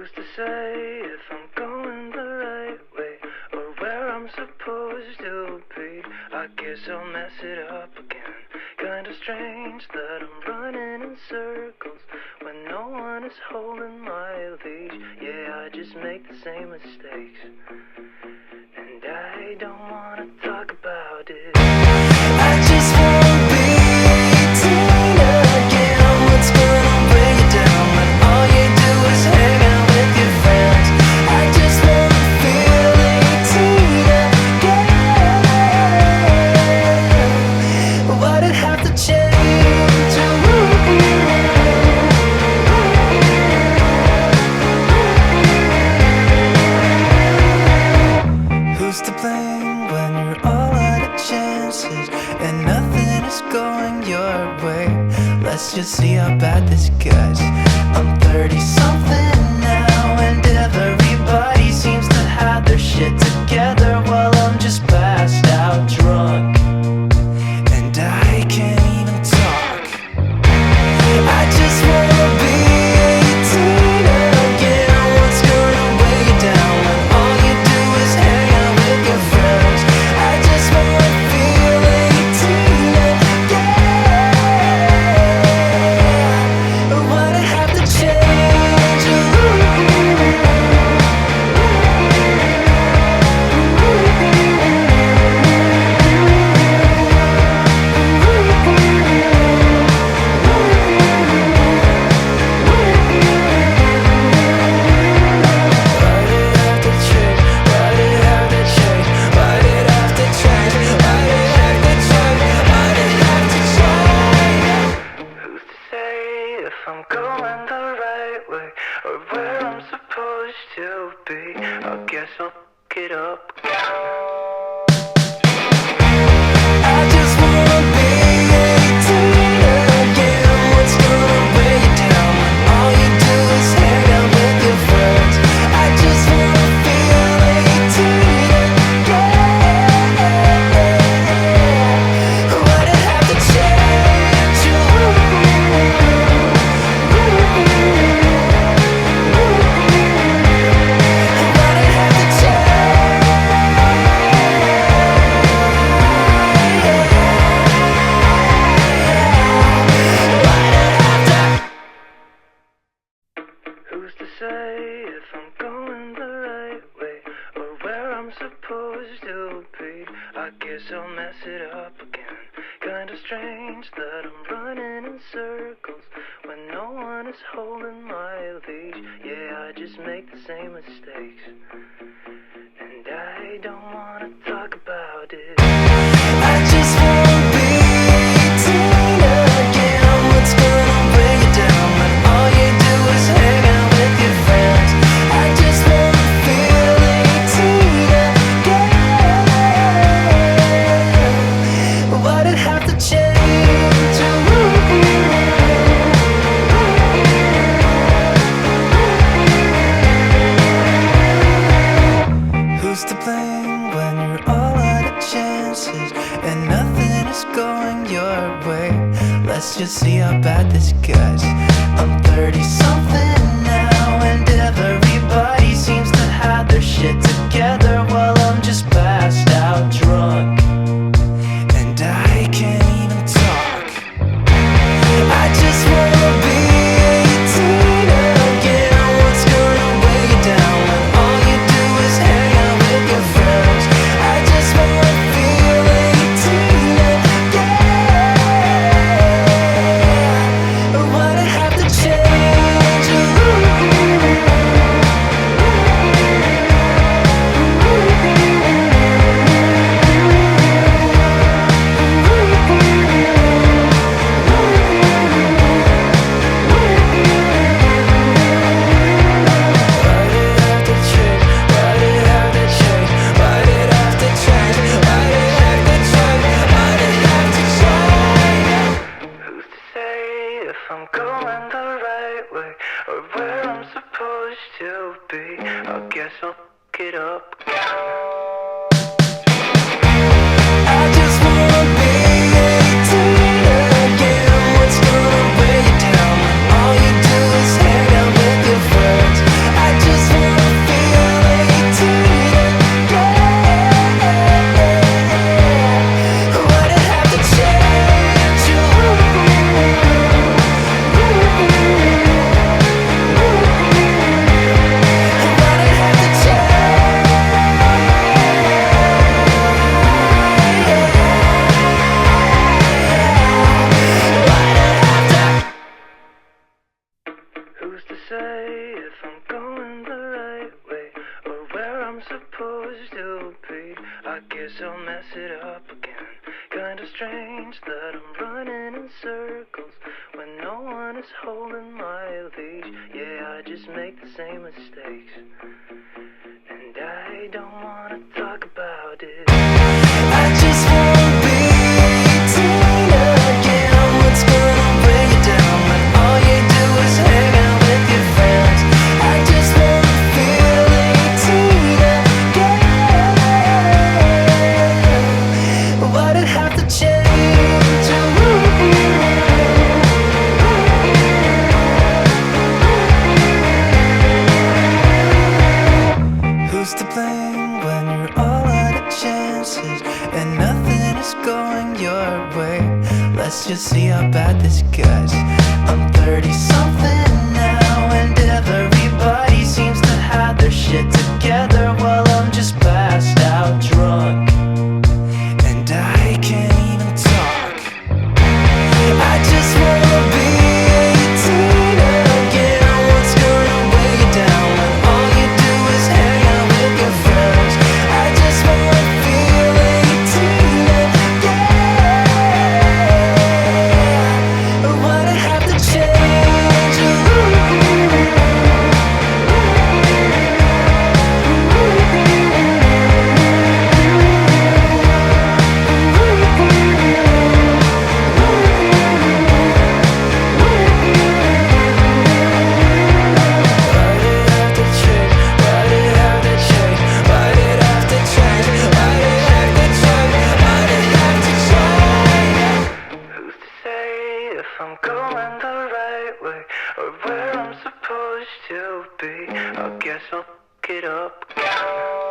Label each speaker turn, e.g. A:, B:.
A: Who's to say if I'm going the right way or where I'm supposed to be? I guess I'll mess it up again. Kinda strange that I'm running in circles when no one is holding my leash. Yeah, I just make the same mistakes, and I don't wanna talk about it. I just wanna be 18 again. What's gonna bring you down when all you do is hang out with your friends? I just wanna feel 18 again. Why'd it have to change? Who's to blame when you're all out of chances and nothing is going your way? Let's just see how bad this gets. I'm 30 something now and everybody seems to have their shit together while I'm just passed out drunk and I can't even talk. I just wanna be 18 again. What's gonna weigh you down when all you do is hang out with your friends? I just wanna feel 18 again. Why'd it have to change? Who's to say if I'm going the right way or where I'm supposed to be? I guess I'll fuck it up again. I just wanna be 18 again. What's gonna weigh you down when all you do is hang out with your friends? I just wanna feel 18 again. Why'd it have to change? Why'd it have to change? Who's to say if I'm going the right way or where I'm supposed to be? I guess I'll mess it up again. Kinda strange that I'm running in circles when no one is holding my leash. Yeah, I just make the same mistakes, and I don't wanna talk about it. I just wanna be 18 again. What's gonna bring you down when all you do is hang out with your friends? I just wanna feel 18 again. Why'd it have to change? Who's to blame when you're all out of chances and nothing is going your way? Let's just see how bad this gets. I'm 30 something now and everybody seems to have their shit together while I'm just passed out drunk and I can't even talk. I just wanna be 18 again. What's gonna weigh you down when all you do is hang out with your friends? I just wanna feel 18 again. Why'd it have to change? Who's to say if I'm going the right way or where I'm supposed to be? I guess I'll fuck it up again. I just wanna be 18 again. What's gonna weigh you down when all you do is hang out with your friends? I I'll mess it up again. Kinda strange that I'm running in circles when no one is holding my leash. Yeah, I just make the same mistakes, and I don't wanna talk about it. I just wanna be 18 again. What's gonna bring you down when all you do is hang out with your friends? I just wanna feel 18 again. Why'd it have to change? Who's to blame when you're all out of chances and nothing is going your way? Let's just see how bad this gets. I'm 30 something now and everybody seems to have their shit together while I'm just passed out drunk and I can't even talk. I just wanna be 18 again. What's gonna weigh you down when all you do is hang out with your friends? I just wanna feel 18 again. Why'd it have to change? Who's to say if I'm going the right way or where I'm supposed to be? I guess I'll get up again.